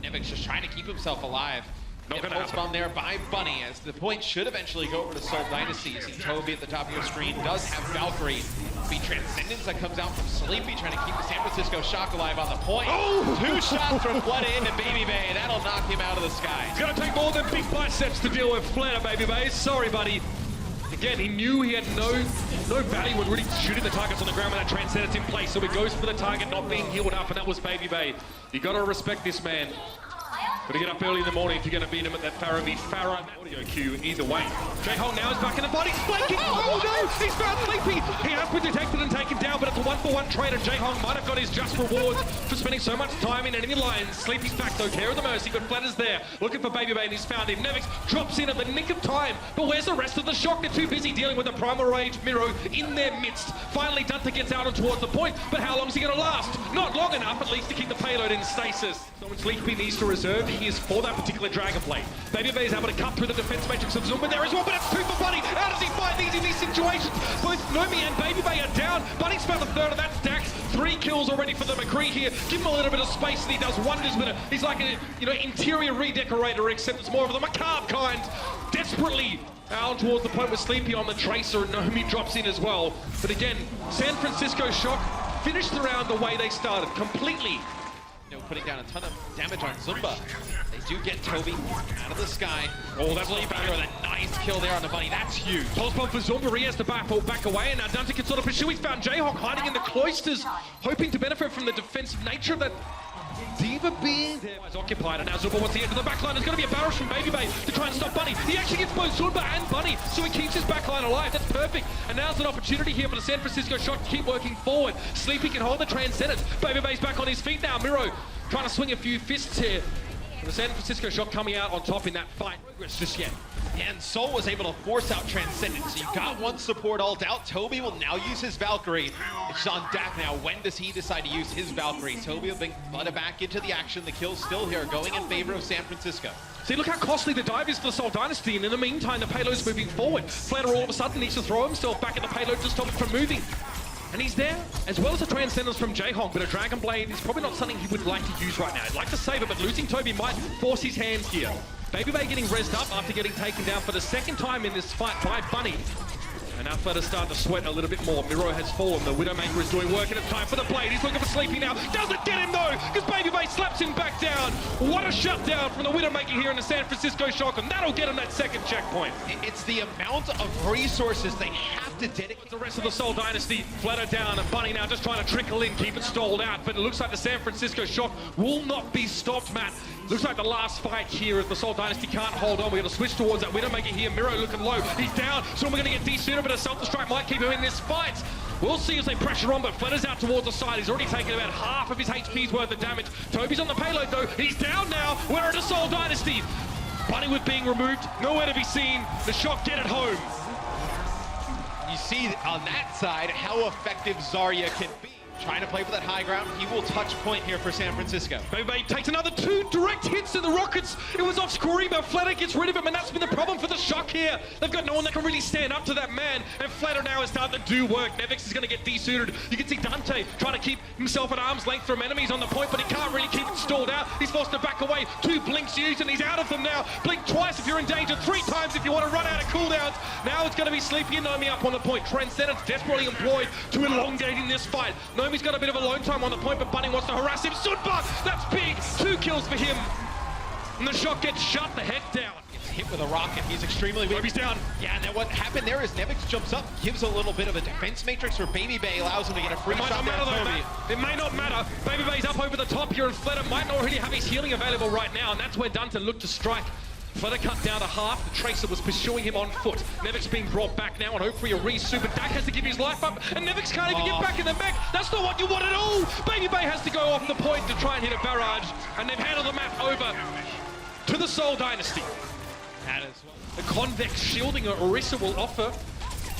Nevix just trying to keep himself alive. Not gonna pulse happen. bomb there by Bunny, as the point should eventually go over to Seoul Dynasty. You see Toby at the top of your screen does have Valkyrie. Be Transcendence that comes out from Sleepy, trying to keep the San Francisco Shock alive on the point. Oh! 2 shots from Fleta into Baby Bay. That'll knock him out of the sky. It's gonna take more than big biceps to deal with Fleta, Baby Bay. Sorry, buddy. Again, he knew he had no value when really shooting the targets on the ground with that Transcendence in place, so he goes for the target not being healed up, and that was Baby Bay. You gotta respect this man. Gotta get up early in the morning if you're gonna beat him at that Farah v Farah audio cue either way. Ryujehong now is back in the body, flanking! Oh no! He's found Sleepy! He has been detected and taken down, but it's a 1-for-1 trade, and Ryujehong might have got his just rewards for spending so much time in enemy lines. Sleepy's back though, care of the mercy, but Fleta's there, looking for Baby Bay, and he's found him. Nevix drops in at the nick of time, but where's the rest of the Shock? They're too busy dealing with the Primal Rage Miro in their midst. Finally, Dunter gets out and towards the point, but how long is he gonna last? Not long enough, at least, to keep the payload in stasis. So when Sleepy needs to reserve, he is for that particular Dragon Blade. Baby Bay is able to cut through the defense matrix of Zumba there as well, but it's 2 for Bunny. How does he find these in these situations? Both Nomi and Baby Bay are down. Bunny's found the third of that stack. 3 kills already for the McCree here. Give him a little bit of space and he does wonders with it. He's like a, interior redecorator, except it's more of the macabre kind. Desperately out towards the point with Sleepy on the Tracer, and Nomi drops in as well. But again, San Francisco Shock finished the round the way they started, completely. Putting down a ton of damage on Zumba. They do get Toby out of the sky. Oh, that's Sleepy with a nice kill there on the Bunny. That's huge. Pulse bomb for Zumba. He has to back away, and now Dunter can sort of pursue. He's found Ryujehong hiding in the cloisters, hoping to benefit from the defensive nature of that Diva being there. Is occupied, and now Zumba wants to get to the backline. There's going to be a barrage from Baby Bay to try and stop Bunny. He actually gets both Zumba and Bunny, so he keeps his backline alive. That's perfect. And now's an opportunity here for the San Francisco Shock to keep working forward. Sleepy can hold the Transcendence. Baby Bay's back on his feet now. Miro trying to swing a few fists here. The San Francisco Shock coming out on top in that fight. Progress just yet. And Seoul was able to force out Transcendence. So you got one support ult out. Toby will now use his Valkyrie. It's on deck now. When does he decide to use his Valkyrie? Toby will bring Fleta back into the action. The kills still here, going in favor of San Francisco. See, look how costly the dive is for the Seoul Dynasty, and in the meantime, the payload's moving forward. Fleta all of a sudden needs to throw himself back at the payload to stop it from moving. And he's there, as well as a Transcendence from Ryujehong, but a Dragon Blade is probably not something he would like to use right now. He'd like to save it, but losing Toby might force his hands here. Baby Bay getting rezzed up after getting taken down for the 2nd time in this fight by Bunny. And now Fleta's starting to sweat a little bit more. Miro has fallen, the Widowmaker is doing work, and it's time for the Blade. He's looking for Sleepy now. Doesn't get him though, because Baby Bay slaps him back down. What a shutdown from the Widowmaker here in the San Francisco Shock, and that'll get him that 2nd checkpoint. It's the amount of resources they have to dedicate. The rest of the Seoul Dynasty, Fleta down, and Bunny now just trying to trickle in, keep it stalled out, but it looks like the San Francisco Shock will not be stopped, Matt. Looks like the last fight here as the Seoul Dynasty can't hold on. We're going to switch towards that Widowmaker here. Miro looking low. He's down, so we're going to get D-Sooner, but a self-destruct might keep him in this fight. We'll see as they pressure on, but Fleta's out towards the side. He's already taken about half of his HP's worth of damage. Toby's on the payload though. He's down now. We're at the Seoul Dynasty. Bunny with being removed. Nowhere to be seen. The Shock get it home. You see on that side how effective Zarya can be. Trying to play for that high ground. He will touch point here for San Francisco. Baby Bay takes another 2 direct hits to the Rockets. It was off screen, but Fleta gets rid of him, and that's been the problem for the Shock here. They've got no one that can really stand up to that man, and Fleta now is starting to do work. Nevix is going to get de-suited. You can see Dante trying to keep himself at arm's length from enemies on the point, but he can't really keep it stalled out. He's forced to back away. 2 blinks used, and he's out of them now. Blink twice if you're in danger, 3 times if you want to run out of cooldowns. Now it's going to be Sleepy and Nomi up on the point. Transcendence desperately employed to elongating this fight. Nomi's got a bit of a lone time on the point, but Bunny wants to harass him. Zumba, that's big. 2 kills for him. And the Shock gets shut the heck down. Gets hit with a rocket. He's extremely weak. He's down. Yeah, and then what happened there is Nevix jumps up, gives a little bit of a defense matrix for Baby Bay, allows him to get a free shot there. It may not matter. Baby Bay's up over the top here, and Fleta might not already have his healing available right now, and that's where Dunton looked to strike. Fleta cut down to half. The Tracer was pursuing him on foot. Nevix being brought back now, and hopefully a re-super. Dak has to give his life up, and Nevix can't even get back in the mech. That's not what you want at all. Baby Bay has to go off the point to try and hit a barrage, and they've handed the map over to the Seoul Dynasty. That is The convex shielding Orisa will offer.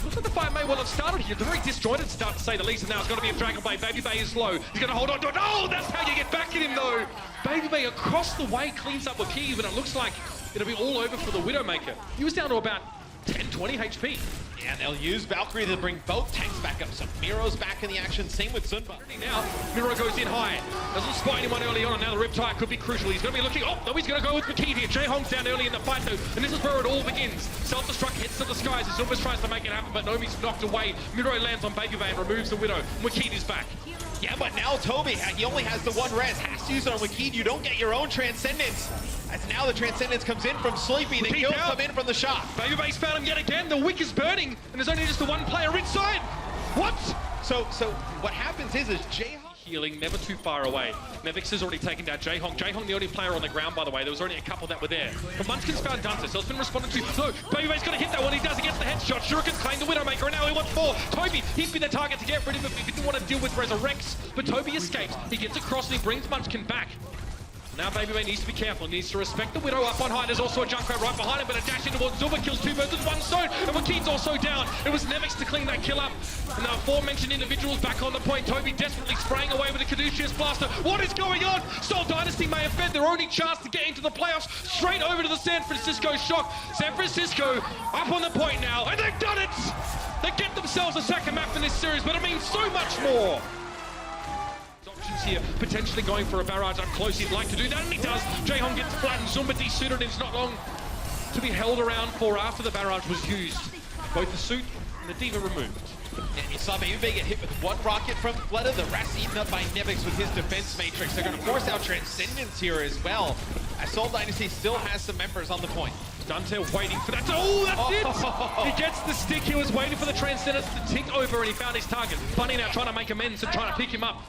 Looks like the fight may well have started here. It's a very disjointed start, to say the least, and now it's going to be a Dragon Blade. Baby Bay is low. He's going to hold on to it. Oh, that's how you get back at him, though. Baby Bay across the way cleans up with Kiev, and it looks like it'll be all over for the Widowmaker. He was down to about 10, 20 HP. Yeah, and they'll use Valkyrie to bring both tanks back up. So Miro's back in the action, same with Sunba. Now, Miro goes in high. Doesn't spot anyone early on, and now the Riptide could be crucial. He's going to be looking, oh, no, he's going to go with Makid here. Ryujehong's down early in the fight, though, and this is where it all begins. Self-destruct hits to the skies as Zumba's tries to make it happen, but Nomi's knocked away. Miro lands on Baby and removes the Widow. Makid is back. Yeah, but now Toby, he only has the one res, has to use it on Makid. You don't get your own Transcendence. As now the Transcendence comes in from Sleepy, the kills come in from the shot. Babyface found him yet again, the wick is burning, and there's only just the one player inside. What? So what happens is Ryujehong healing, never too far away. Nevix has already taken down Ryujehong. Ryujehong the only player on the ground, by the way. There was only a couple that were there. But Munchkin's found Dante, so it's been responded to. So Babyface gonna hit that one. He does, he gets the headshot. Shuriken's claimed the Widowmaker, and now he wants 4. Toby, he'd be the target to get rid of him if he didn't want to deal with Resurrects. But Toby escapes. He gets across and he brings Munchkin back. Now Baby needs to be careful, needs to respect the Widow up on high. There's also a Junkrat right behind him, but a dash into towards Zumba kills 2 birds with 1 stone, and Makid's also down. It was Nevix to clean that kill up. And the aforementioned individuals back on the point. Toby desperately spraying away with a Caduceus Blaster. What is going on? Seoul Dynasty may have fed their only chance to get into the playoffs straight over to the San Francisco Shock. San Francisco up on the point now, and they've done it! They get themselves a second map in this series, but it means so much more. Here, potentially going for a barrage up close. He'd like to do that, and he does. Ryujehong gets flattened. Zumba desuited, and it's not long to be held around for after the barrage was used. Both the suit and the Diva removed. And you saw Baby get hit with 1 rocket from Fleta. The rest eaten up by Nevix with his defense matrix. They're going to force out Transcendence here as well. As Seoul Dynasty still has some members on the point. Dante waiting for that. Oh, that's it! He gets the stick. He was waiting for the Transcendence to tick over, and he found his target. Bunny now trying to make amends and trying to pick him up.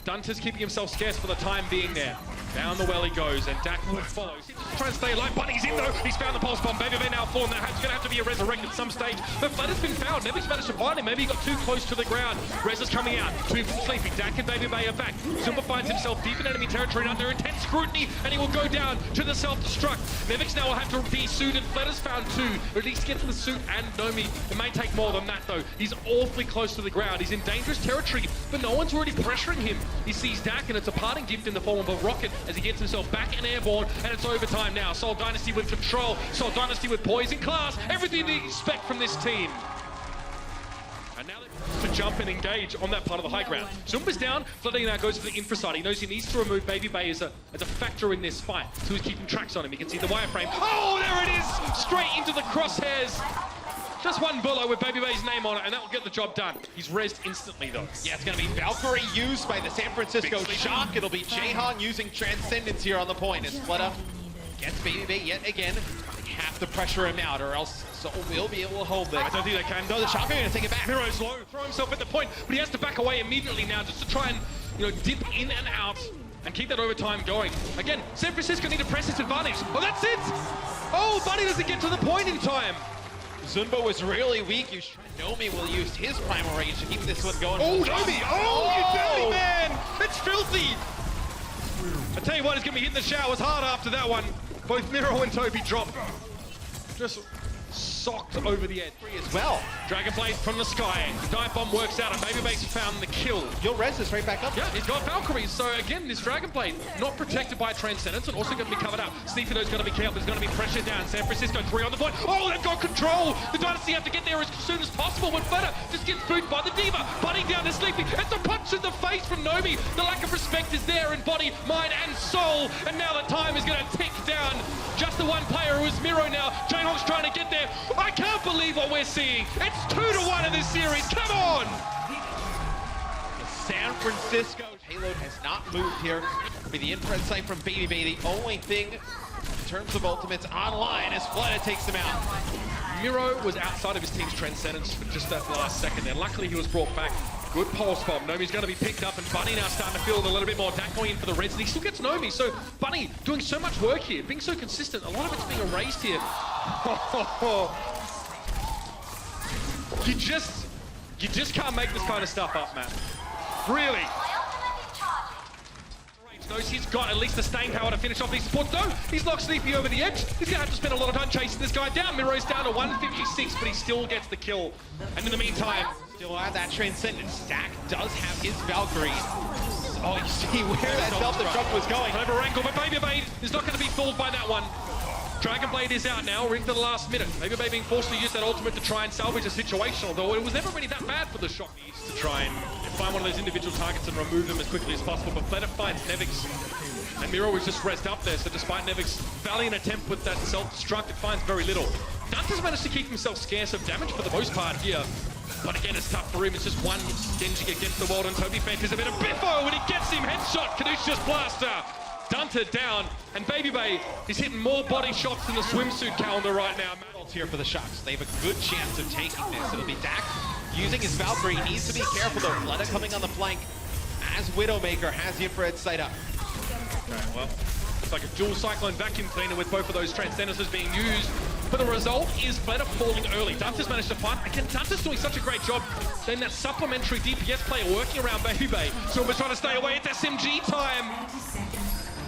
Dante's keeping himself scarce for the time being there. Down the well he goes, and Dak follows. He's trying to stay alive. Bunny's in though. He's found the pulse bomb. Baby now fallen. That's going to have to be a resurrect at some stage. But Fleta's been found. Nevix managed to find him. Maybe he got too close to the ground. Rez is coming out. 2 from Sleepy. Dak and Baby are back. Zumba finds himself deep in enemy territory under intense scrutiny, and he will go down to the self-destruct. Nevix now will have to de-suit, and Fleta's found 2. Or at least get to the suit and Nomi. It may take more than that though. He's awfully close to the ground. He's in dangerous territory, but no one's already pressuring him. He sees Dak, and it's a parting gift in the form of a rocket as he gets himself back and airborne, and it's overtime now. Seoul Dynasty with control, Seoul Dynasty with poise in class, everything you expect from this team. And now to jump and engage on that part of the high ground. Zumba's down, Fleta now goes for the infra side. He knows he needs to remove Baby Bay as a factor in this fight, so he's keeping tracks on him. You can see the wireframe. Oh, there it is! Straight into the crosshairs. Just 1 bullet with Baby Bay's name on it, and that will get the job done. He's rezzed instantly, though. Yeah, it's going to be Valkyrie used by the San Francisco Shock. It'll be Ryujehong using Transcendence here on the point as Fleta gets Baby Bay yet again. They have to pressure him out, or else Seoul will be able to hold this. I don't think they can. No, the Shock are going to take it back. Miro's low, throw himself at the point, but he has to back away immediately now just to try and, dip in and out and keep that overtime going. Again, San Francisco need to press its advantage. Oh, that's it! Oh, Bunny doesn't get to the point in time. Zumba was really weak. Nomi will use his primal rage to keep this one going. Oh, Nomi! Oh, you dirty man! It's filthy! I tell you what, he's going to be hitting the showers hard after that one. Both Miro and Toby drop. Just socked over the edge. As well. Dragon Blade from the sky. Dive Bomb works out, and Babyface found the kill. You'll res this right back up. Yeah, he's got Valkyries. So again, this Dragon Blade not protected by Transcendence and also going to be covered up. Sleepy is going to be careful. There's going to be pressure down. San Francisco 3 on the point. Oh, they've got control. The Dynasty have to get there as soon as possible. When Fleta just gets booted by the Diva. Bunny down to Sleepy. It's a punch in the face from Nomi. The lack of respect is there in body, mind, and soul. And now the time is going to tick down. Just the 1 player who is Miro now. Ryujehong's trying to get there. I can't believe what we're seeing. It's 2-1 in this series. Come on! The San Francisco payload has not moved here. It'll be the infrared sight from Baby Bay. The only thing in terms of ultimates online as Fleta takes him out. Miro was outside of his team's Transcendence for just that last second there. Luckily, he was brought back. Good pulse bomb. Nomi's going to be picked up, and Bunny now starting to feel a little bit more. Dak going in for the reds, and he still gets Nomi. So Bunny doing so much work here, being so consistent. A lot of it's being erased here. You just can't make this kind of stuff up, man. Really. Knows he's got at least the staying power to finish off these supports. No, he's locked Sleepy over the edge. He's going to have to spend a lot of time chasing this guy down. Miro's down to 156, but he still gets the kill. And in the meantime, still have that Transcendence. Dak does have his Valkyrie. Oh, you see where that self-destruct was going. Over ankle, but Baby Bay is not going to be fooled by that one. Dragon Blade is out now, we're into the last minute. Maybe they're being forced to use that ultimate to try and salvage a situation, although it was never really that bad for the Shock. Needs to try and find one of those individual targets and remove them as quickly as possible, but Fleta finds Nevix. And Miro was just rezzed up there, so despite Nevix's valiant attempt with that self-destruct, it finds very little. Dante's managed to keep himself scarce of damage for the most part here. But again, it's tough for him. It's just one Genji against the world, and Toby fancies a bit of biffo when he gets him. Headshot, Caduceus Blaster. Dante down, and Baby Bay is hitting more body shots than the swimsuit calendar right now. Here for the Shocks. They have a good chance of taking this. It'll be Dak using his Valkyrie. He needs to be careful though. Fleta coming on the flank as Widowmaker has the infrared sight up. Okay, well, it's like a dual Cyclone vacuum cleaner with both of those Transcendences being used. But the result is Fleta falling early. Dante's managed to fight. Again, Dante's doing such a great job. Then that supplementary DPS player working around Baby Bay. So we're trying to stay away. It's SMG time.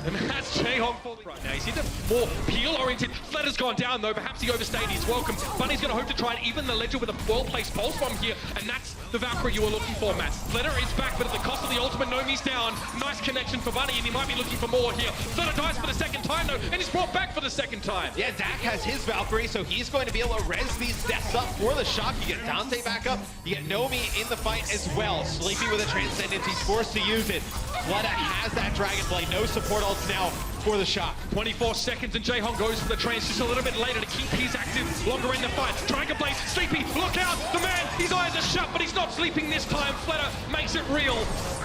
And that's Ryujehong falling right now. He's into more peel-oriented. Fleta's gone down though. Perhaps he overstayed his welcome. Bunny's going to hope to try and even the ledger with a well-placed pulse bomb here. And that's the Valkyrie you were looking for, Matt. Fleta is back, but at the cost of the ultimate, Nomi's down. Nice connection for Bunny, and he might be looking for more here. Fleta dies for the second time though, and he's brought back for the second time. Yeah, Dak has his Valkyrie, so he's going to be able to res these deaths up for the Shock. You get Dante back up. You get Nomi in the fight as well. Sleepy with a Transcendence. He's forced to use it. Fleta has that Dragon Blade. No support ults now for the Shock. 24 seconds and Ryujehong goes for the trance just a little bit later to keep his active longer in the fight. Dragon Blade, Sleepy, look out! The man, his eyes are shut, but he's not sleeping this time. Fleta makes it real.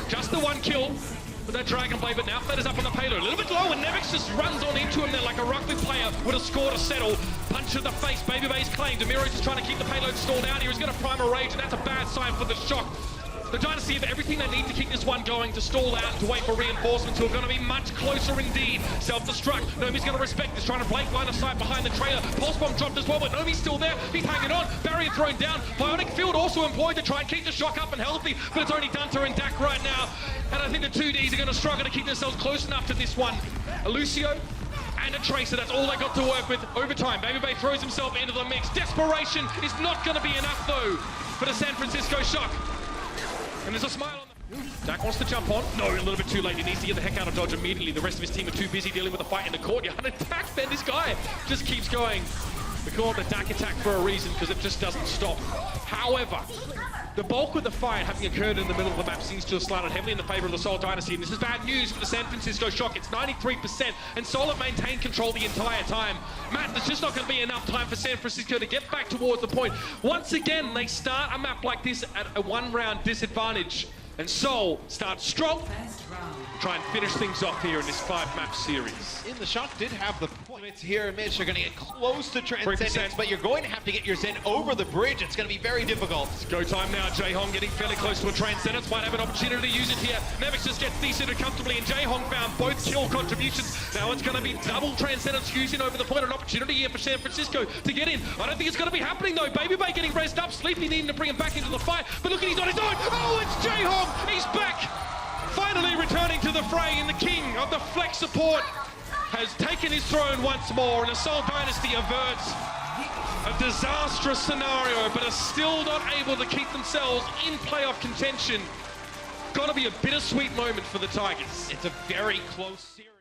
Just the one kill with that Dragon Blade, but now Fleta's up on the payload. A little bit low, and Nevix just runs on into him there like a rugby player with a score to settle. Punch to the face, Baby Bay's claimed. Miro's just trying to keep the payload stalled out here. He's going to prime a rage, and that's a bad sign for the Shock. The Dynasty have everything they need to keep this one going, to stall out and to wait for reinforcements who are going to be much closer indeed. Self-destruct. Nomi's going to respect this, trying to break line of sight behind the trailer. Pulse bomb dropped as well, but Nomi's still there. He's hanging on. Barrier thrown down. Bionic field also employed to try and keep the Shock up and healthy, but it's only Dante and Dak right now. And I think the 2Ds are going to struggle to keep themselves close enough to this one. A Lucio and a Tracer, that's all they got to work with. Overtime, Baby Bay throws himself into the mix. Desperation is not going to be enough though for the San Francisco Shock. And there's a smile on the... Dak wants to jump on. No, a little bit too late. He needs to get the heck out of Dodge immediately. The rest of his team are too busy dealing with the fight in the courtyard. And Dak, then this guy just keeps going. We call it the Dak attack for a reason, because it just doesn't stop. However, the bulk of the fight having occurred in the middle of the map seems to have slanted heavily in the favor of the Seoul Dynasty, and this is bad news for the San Francisco Shock. It's 93%, and Seoul have maintained control the entire time. Matt, there's just not going to be enough time for San Francisco to get back towards the point. Once again, they start a map like this at a one-round disadvantage, and Seoul starts strong, try and finish things off here in this 5-map series. In the Shock did have the points here in Mitch. You're going to get close to Transcendence, 3%. but you're going to have to get your Zen over the bridge. It's going to be very difficult. It's go time now. Ryujehong getting fairly close to a Transcendence. Might have an opportunity to use it here. Nevix just gets seated comfortably, and Ryujehong found both kill contributions. Now it's going to be double Transcendence using over the point. An opportunity here for San Francisco to get in. I don't think it's going to be happening though. Baby Bay getting raised up. Sleepy needing to bring him back into the fight. But look at, he's on his own. Oh, it's Ryujehong. He's back. Finally returning to the fray, and the king of the flex support has taken his throne once more, and the Seoul Dynasty averts a disastrous scenario, but are still not able to keep themselves in playoff contention. Gotta be a bittersweet moment for the Tigers. It's a very close series.